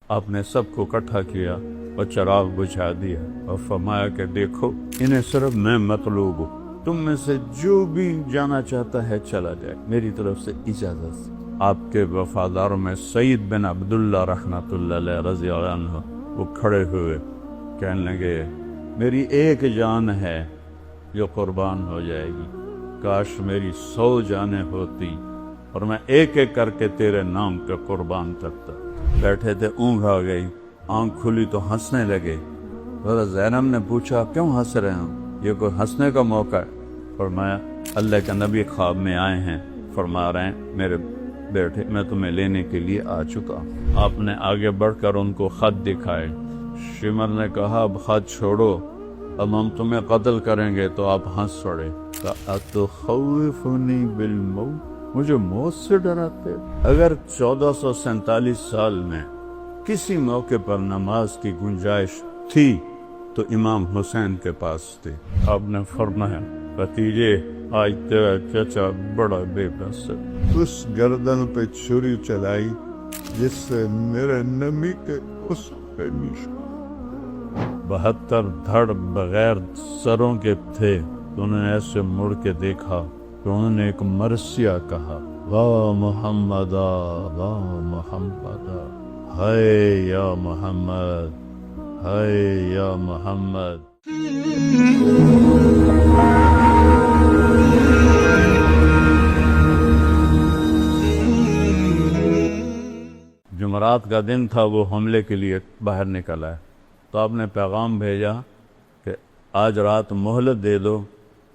آپ نے سب کو اکٹھا کیا اور چراغ بجھا دیا اور فرمایا کہ دیکھو انہیں صرف میں مطلوب ہوں، تم میں سے جو بھی جانا چاہتا ہے چلا جائے، میری طرف سے اجازت سے۔ آپ کے وفاداروں میں سعید بن عبداللہ رحمۃ اللہ علیہ رضی اللہ عنہ وہ کھڑے ہوئے کہنے لگے میری ایک جان ہے جو قربان ہو جائے گی، کاش میری 100 جانیں ہوتی اور میں ایک ایک کر کے تیرے نام پہ قربان کرتا۔ بیٹھے تھے، اونگ آ گئی، آنکھ کھلی تو ہنسنے لگے۔ حضرت زینب نے پوچھا کیوں ہنس رہے ہوں، یہ کوئی ہنسنے کا موقع ہے؟ فرمایا اللہ کے نبی خواب میں آئے ہیں، فرما رہے ہیں میرے بیٹے میں تمہیں لینے کے لیے آ چکا۔ آپ نے آگے بڑھ کر ان کو خط دکھائے۔ شمر نے کہا اب خط چھوڑو، اب ہم تمہیں قتل کریں گے، تو آپ ہنس پڑے۔ أَتُخَوِّفُنِي بِالْمَوْتِ، مجھے موت سے ڈراتے؟ اگر 1447 سال میں کسی موقع پر نماز کی گنجائش تھی تو امام حسین کے پاس تھی۔ آپ نے فرمایا بھتیجے آج تیرا چچا بڑا بے بس ہے، اس گردن پہ چھری چلائی جس سے میرے نبی کے اس پہ نشان 72 دھڑ بغیر سروں کے تھے، تو انہوں نے ایسے مڑ کے دیکھا تو انہوں نے ایک مرثیہ کہا وا محمد وا محمد، ہائے یا محمد، ہائے یا محمد۔ جمعرات کا دن تھا، وہ حملے کے لیے باہر نکل آئے، تو آپ نے پیغام بھیجا کہ آج رات مہلت دے دو،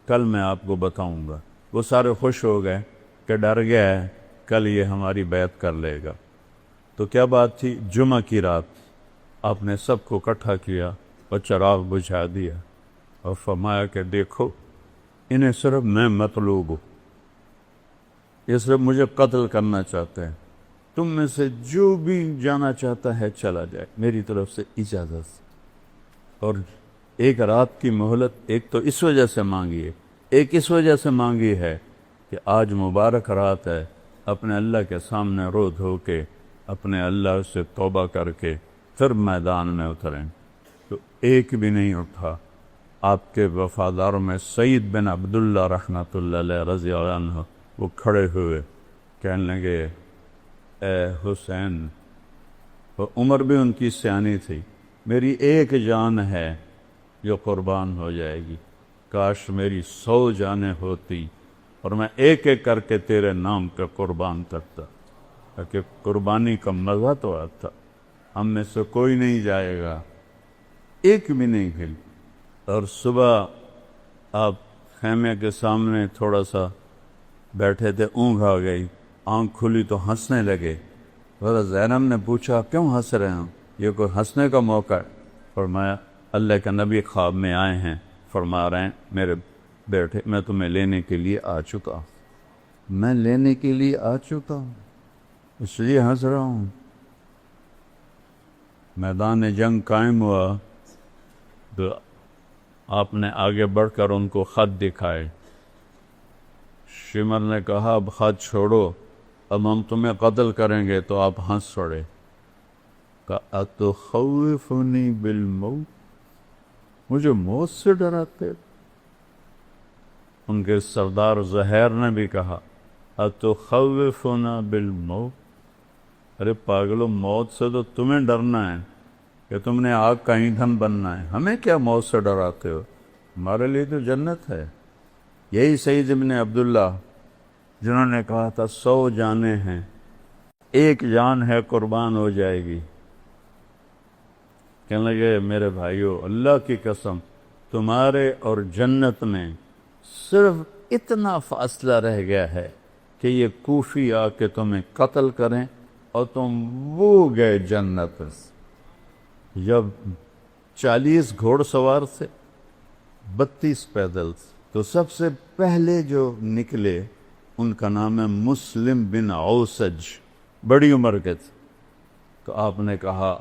کل میں آپ کو بتاؤں گا۔ وہ سارے خوش ہو گئے کہ ڈر گیا ہے کل یہ ہماری بیعت کر لے گا۔ تو کیا بات تھی؟ جمعہ کی رات آپ نے سب کو اکٹھا کیا اور چراغ بجھا دیا اور فرمایا کہ دیکھو انہیں صرف میں مطلوب ہوں، یہ صرف مجھے قتل کرنا چاہتے ہیں، تم میں سے جو بھی جانا چاہتا ہے چلا جائے، میری طرف سے اجازت سے۔ اور ایک رات کی مہلت ایک تو اس وجہ سے مانگی ہے، ایک اس وجہ سے مانگی ہے کہ آج مبارک رات ہے، اپنے اللہ کے سامنے رو دھو کے اپنے اللہ سے توبہ کر کے پھر میدان میں اتریں۔ تو ایک بھی نہیں اٹھا۔ آپ کے وفاداروں میں سعید بن عبداللہ رحمۃ اللہ علیہ رضی اللہ عنہ وہ کھڑے ہوئے کہنے لگے اے حسین، اور عمر بھی ان کی سیانی تھی، میری ایک جان ہے جو قربان ہو جائے گی، کاش میری 100 جانیں ہوتی اور میں ایک ایک کر کے تیرے نام پہ قربان کرتا، تاکہ قربانی کا مزہ تو آتا۔ ہم میں سے کوئی نہیں جائے گا، ایک بھی نہیں ہل۔ اور صبح آپ خیمے کے سامنے تھوڑا سا بیٹھے تھے، اونگ آ گئی، آنکھ کھلی تو ہنسنے لگے۔ حضرت زینب نے پوچھا کیوں ہنس رہے ہیں، یہ کوئی ہنسنے کا موقع ہے؟ فرمایا اللہ کے نبی خواب میں آئے ہیں، فرما رہے ہیں میرے بیٹے میں تمہیں لینے کے لیے آ چکا ہوں۔ میں لینے کے لیے آ چکا ہوں اس لیے ہنس رہا ہوں۔ میدان جنگ قائم ہوا تو آپ نے آگے بڑھ کر ان کو خط دکھائے۔ شمر نے کہا اب خط چھوڑو، اب ہم تمہیں قتل کریں گے، تو آپ ہنس پڑے۔ أَتُخَوِّفُنِي بِالْمَوْتِ، مجھے موت سے ڈراتے؟ ان کے سردار زہیر نے بھی کہا أَتُخَوِّفُنَا بِالْمَوْتِ، ارے پاگلو، موت سے تو تمہیں ڈرنا ہے کہ تم نے آگ کا ایندھن بننا ہے، ہمیں کیا موت سے ڈراتے ہو؟ ہمارے لیے تو جنت ہے۔ یہی سعید ابن عبداللہ جنہوں نے کہا تھا 100 جانیں ہیں، ایک جان ہے قربان ہو جائے گی، کہنے لگے میرے بھائیو اللہ کی قسم تمہارے اور جنت میں صرف اتنا فاصلہ رہ گیا ہے کہ یہ کوفی آ کے تمہیں قتل کریں اور تم وہ گئے جنت۔ جب 40 گھوڑ سوار تھے، 32 پیدل تھے، تو سب سے پہلے جو نکلے ان کا نام ہے مسلم بن اوسج، بڑی عمر کے تھے۔ تو آپ نے کہا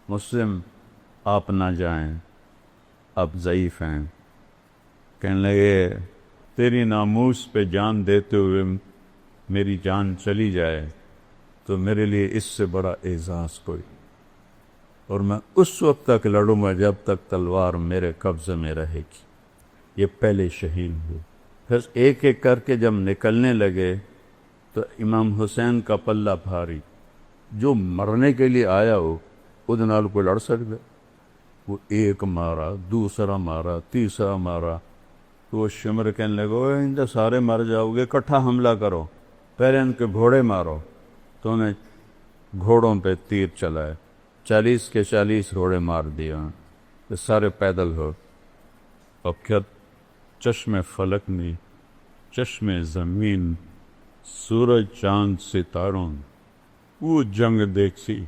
مسلم آپ نہ جائیں، آپ ضعیف ہیں۔ کہنے لگے تیری ناموس پہ جان دیتے ہوئے میری جان چلی جائے تو میرے لیے اس سے بڑا اعزاز کوئی۔ اور میں اس وقت تک لڑوں گا جب تک تلوار میرے قبضے میں رہے گی۔ یہ پہلے شہید ہوئے۔ پھر ایک ایک کر کے جب نکلنے لگے تو امام حسین کا پلہ بھاری، جو مرنے کے لیے آیا ہو وہ نال کوئی لڑ سکتا؟ وہ ایک مارا، دوسرا مارا، تیسرا مارا، تو وہ شمر کہنے لگا ان تو سارے مر جاؤ گے، اکٹھا حملہ کرو، پہلے ان کے گھوڑے مارو۔ تو انہیں گھوڑوں پہ تیر چلائے، 40 کے 40 گھوڑے مار دیا، تو سارے پیدل ہو۔ اب کیا چشم فلک میں، چشم زمین، سورج چاند ستاروں، وہ جنگ دیکھی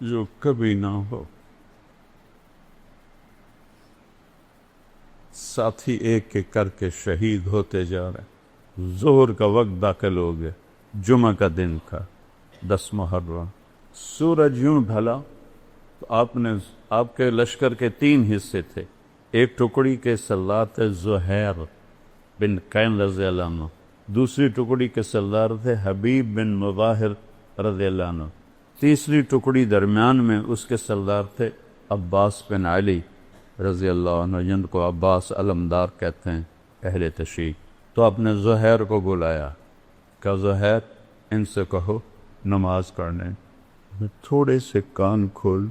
جو کبھی نہ ہو۔ ساتھی ایک ایک کر کے شہید ہوتے جا رہے۔ ظہر کا وقت داخل ہو گیا، جمعہ کا دن تھا، 10 محرم۔ سورج یوں ڈھلا تو آپ کے لشکر کے 3 حصے تھے۔ ایک ٹکڑی کے سردار تھے زہیر بن قین رضی اللہ عنہ، دوسری ٹکڑی کے سردار تھے حبیب بن مظاہر رضی اللہ عنہ، تیسری ٹکڑی درمیان میں اس کے سردار تھے عباس بن علی رضی اللہ عنہ، جن کو عباس علمدار کہتے ہیں اہل تشیع۔ تو آپ نے زہیر کو بلایا، کہ زہیر ان سے کہو نماز پڑھنے۔ تھوڑے سے کان کھول،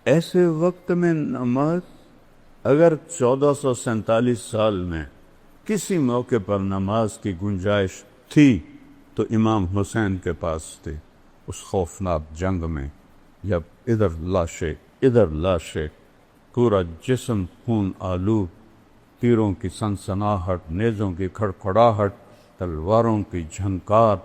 ایسے وقت میں نماز، اگر 1447 سال میں کسی موقع پر نماز کی گنجائش تھی تو امام حسین کے پاس تھی۔ اس خوفناک جنگ میں جب ادھر لاشیں، پورا جسم خون آلود، تیروں کی سنسناہٹ، نیزوں کی کھڑکھڑاہٹ، تلواروں کی جھنکار،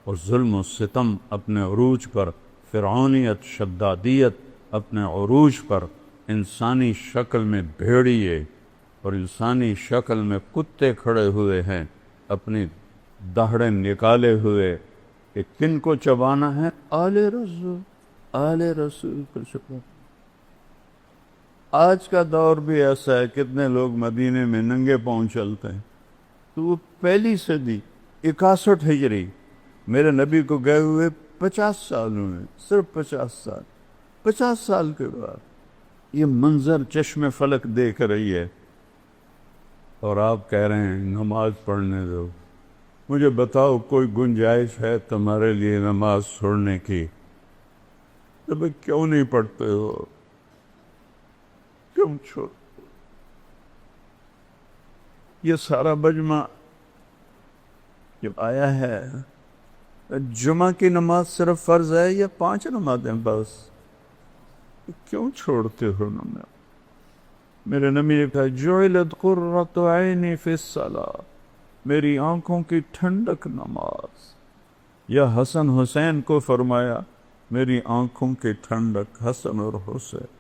اور ظلم و ستم اپنے عروج پر، فرعونیت، شدادیت اپنے عروج پر، انسانی شکل میں بھیڑیے اور انسانی شکل میں کتے کھڑے ہوئے ہیں، اپنی دہڑیں نکالے ہوئے کہ کن کو چبانا ہے؟ آل رسول پر شکر۔ آج کا دور بھی ایسا ہے، کتنے لوگ مدینے میں ننگے پاؤں چلتے ہیں۔ تو وہ پہلی صدی 61 ہجری، میرے نبی کو گئے ہوئے 50 سال ہوئے، صرف 50 سال کے بعد یہ منظر چشم فلک دیکھ رہی ہے، اور آپ کہہ رہے ہیں نماز پڑھنے دو۔ مجھے بتاؤ کوئی گنجائش ہے تمہارے لیے نماز چھوڑنے کی؟ تو کیوں نہیں پڑھتے ہو؟ کیوں چھوڑ؟ یہ سارا مجمع جب آیا ہے، جمعہ کی نماز صرف فرض ہے یا 5 نمازیں بس؟ کیوں چھوڑتے ہو نماز؟ میرے نبی نے کہا جعلت قرۃ عینی فی الصلاۃ، میری آنکھوں کی ٹھنڈک نماز۔ یا حسن حسین کو فرمایا میری آنکھوں کی ٹھنڈک حسن اور حسین۔